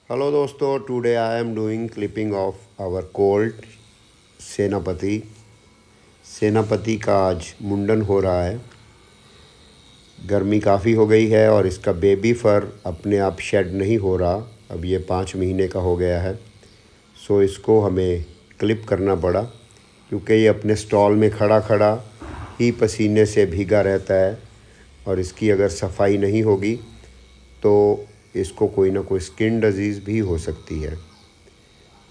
Hello दोस्तों, today I am doing clipping of our colt Senapati. Senapati का आज मुंडन हो रहा है। गर्मी काफ़ी हो गई है और इसका बेबी फर अपने आप शेड नहीं हो रहा। अब ये 5 महीने का हो गया है। सो इसको हमें क्लिप करना पड़ा क्योंकि ये अपने स्टॉल में खड़ा खड़ा ही पसीने से भीगा रहता है और इसकी अगर सफाई नहीं होगी तो इसको कोई ना कोई स्किन डिजीज़ भी हो सकती है।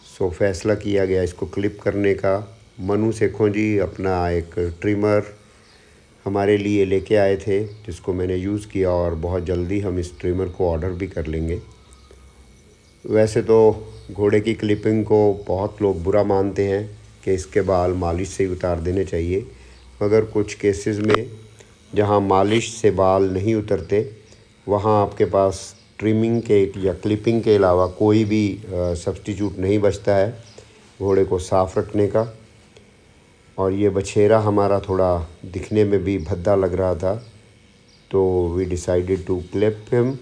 सो फैसला किया गया इसको क्लिप करने का। मनु सेखों जी अपना एक ट्रिमर हमारे लिए लेके आए थे जिसको मैंने यूज़ किया और बहुत जल्दी हम इस ट्रिमर को ऑर्डर भी कर लेंगे। वैसे तो घोड़े की क्लिपिंग को बहुत लोग बुरा मानते हैं कि इसके बाल मालिश से ही उतार देने चाहिए, मगर कुछ केसेस में जहां मालिश से बाल नहीं उतरते वहां आपके पास ट्रिमिंग के या क्लिपिंग के अलावा कोई भी सब्स्टिट्यूट नहीं बचता है घोड़े को साफ़ रखने का। और ये बछेरा हमारा थोड़ा दिखने में भी भद्दा लग रहा था, तो we decided to clip him.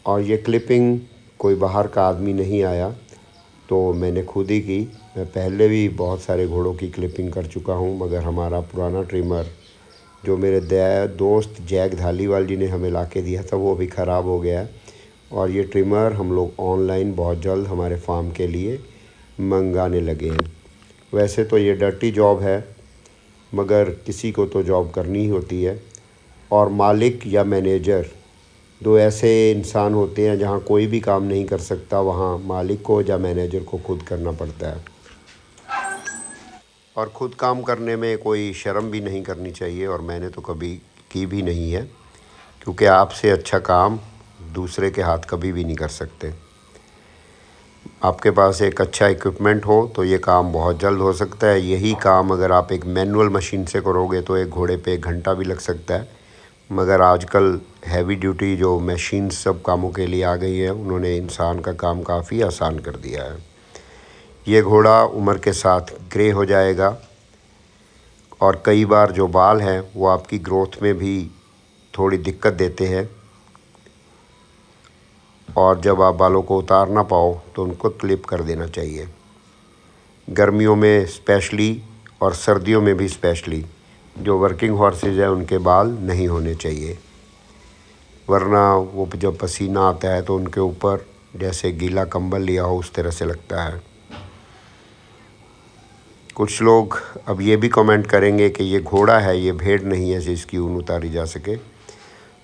और ये क्लिपिंग कोई बाहर का आदमी नहीं आया, तो मैंने खुद ही की। मैं पहले भी बहुत सारे घोड़ों की क्लिपिंग कर चुका हूँ, मगर हमारा पुराना ट्रिमर जो मेरे दोस्त जैक धालीवाल जी ने हमें ला के दिया था वो भी ख़राब हो गया है। और ये ट्रिमर हम लोग ऑनलाइन बहुत जल्द हमारे फार्म के लिए मंगाने लगे हैं। वैसे तो ये डर्टी जॉब है, मगर किसी को तो जॉब करनी ही होती है। और मालिक या मैनेजर दो ऐसे इंसान होते हैं जहाँ कोई भी काम नहीं कर सकता, वहाँ मालिक को या मैनेजर को खुद करना पड़ता है। और ख़ुद काम करने में कोई शर्म भी नहीं करनी चाहिए, और मैंने तो कभी की भी नहीं है, क्योंकि आपसे अच्छा काम दूसरे के हाथ कभी भी नहीं कर सकते। आपके पास एक अच्छा इक्विपमेंट हो तो ये काम बहुत जल्द हो सकता है। यही काम अगर आप एक मैनुअल मशीन से करोगे तो एक घोड़े पे 1 घंटा भी लग सकता है, मगर आजकल हैवी ड्यूटी जो मशीन सब कामों के लिए आ गई है, उन्होंने इंसान का काम काफ़ी आसान कर दिया है। ये घोड़ा उम्र के साथ ग्रे हो जाएगा और कई बार जो बाल हैं वो आपकी ग्रोथ में भी थोड़ी दिक्कत देते हैं, और जब आप बालों को उतार ना पाओ तो उनको क्लिप कर देना चाहिए। गर्मियों में स्पेशली और सर्दियों में भी स्पेशली जो वर्किंग हॉर्सेज है उनके बाल नहीं होने चाहिए, वरना वो जब पसीना आता है तो उनके ऊपर जैसे गीला कंबल लिया हो उस तरह से लगता है। कुछ लोग अब ये भी कमेंट करेंगे कि ये घोड़ा है, ये भेड़ नहीं है जिसकी ऊन उतारी जा सके।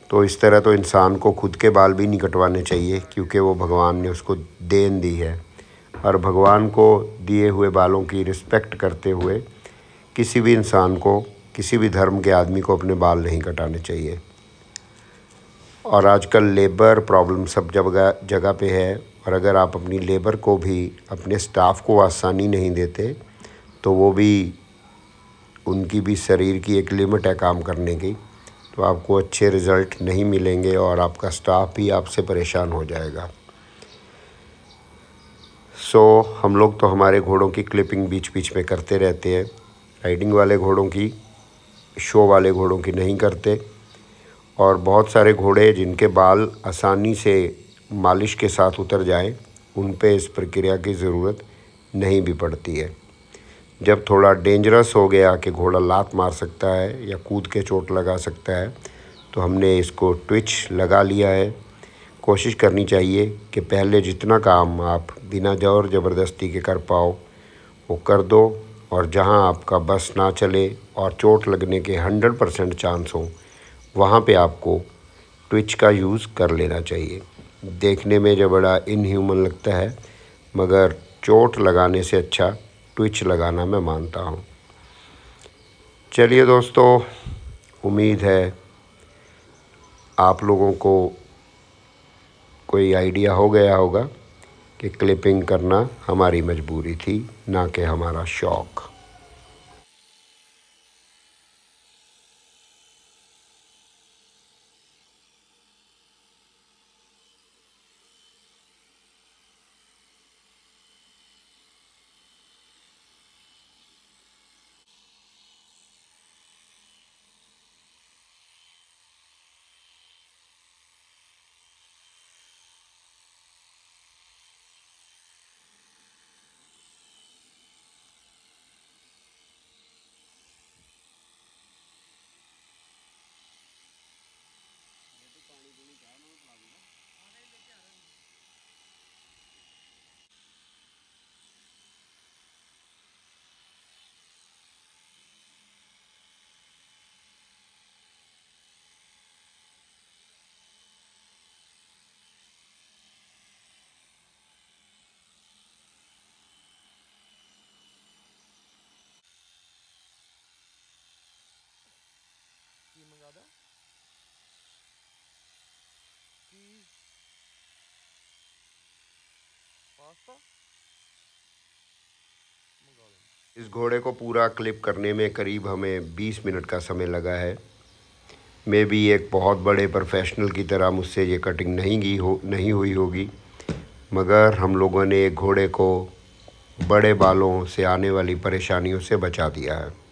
तो इस तरह तो इंसान को खुद के बाल भी नहीं कटवाने चाहिए, क्योंकि वो भगवान ने उसको देन दी है, और भगवान को दिए हुए बालों की रिस्पेक्ट करते हुए किसी भी इंसान को, किसी भी धर्म के आदमी को अपने बाल नहीं कटाने चाहिए। और आजकल लेबर प्रॉब्लम सब जगह जगह पे है, और अगर आप अपनी लेबर को भी, अपने स्टाफ को आसानी नहीं देते तो वो भी, उनकी भी शरीर की एक लिमिट है काम करने की, तो आपको अच्छे रिज़ल्ट नहीं मिलेंगे और आपका स्टाफ भी आपसे परेशान हो जाएगा। हम लोग तो हमारे घोड़ों की क्लिपिंग बीच बीच में करते रहते हैं। राइडिंग वाले घोड़ों की, शो वाले घोड़ों की नहीं करते। और बहुत सारे घोड़े जिनके बाल आसानी से मालिश के साथ उतर जाएं, उन पे इस प्रक्रिया की ज़रूरत नहीं भी पड़ती है। जब थोड़ा डेंजरस हो गया कि घोड़ा लात मार सकता है या कूद के चोट लगा सकता है, तो हमने इसको ट्विच लगा लिया है। कोशिश करनी चाहिए कि पहले जितना काम आप बिना ज़ोर ज़बरदस्ती के कर पाओ वो कर दो, और जहां आपका बस ना चले और चोट लगने के 100% चांस हो, वहां पे आपको ट्विच का यूज़ कर लेना चाहिए। देखने में जो बड़ा इनह्यूमन लगता है, मगर चोट लगाने से अच्छा ट्विच लगाना मैं मानता हूँ। चलिए दोस्तों, उम्मीद है आप लोगों को कोई आइडिया हो गया होगा कि क्लिपिंग करना हमारी मजबूरी थी, ना कि हमारा शौक़। इस घोड़े को पूरा क्लिप करने में करीब हमें 20 मिनट का समय लगा है। मे बी एक बहुत बड़े प्रोफेशनल की तरह मुझसे ये कटिंग नहीं हुई होगी, मगर हम लोगों ने एक घोड़े को बड़े बालों से आने वाली परेशानियों से बचा दिया है।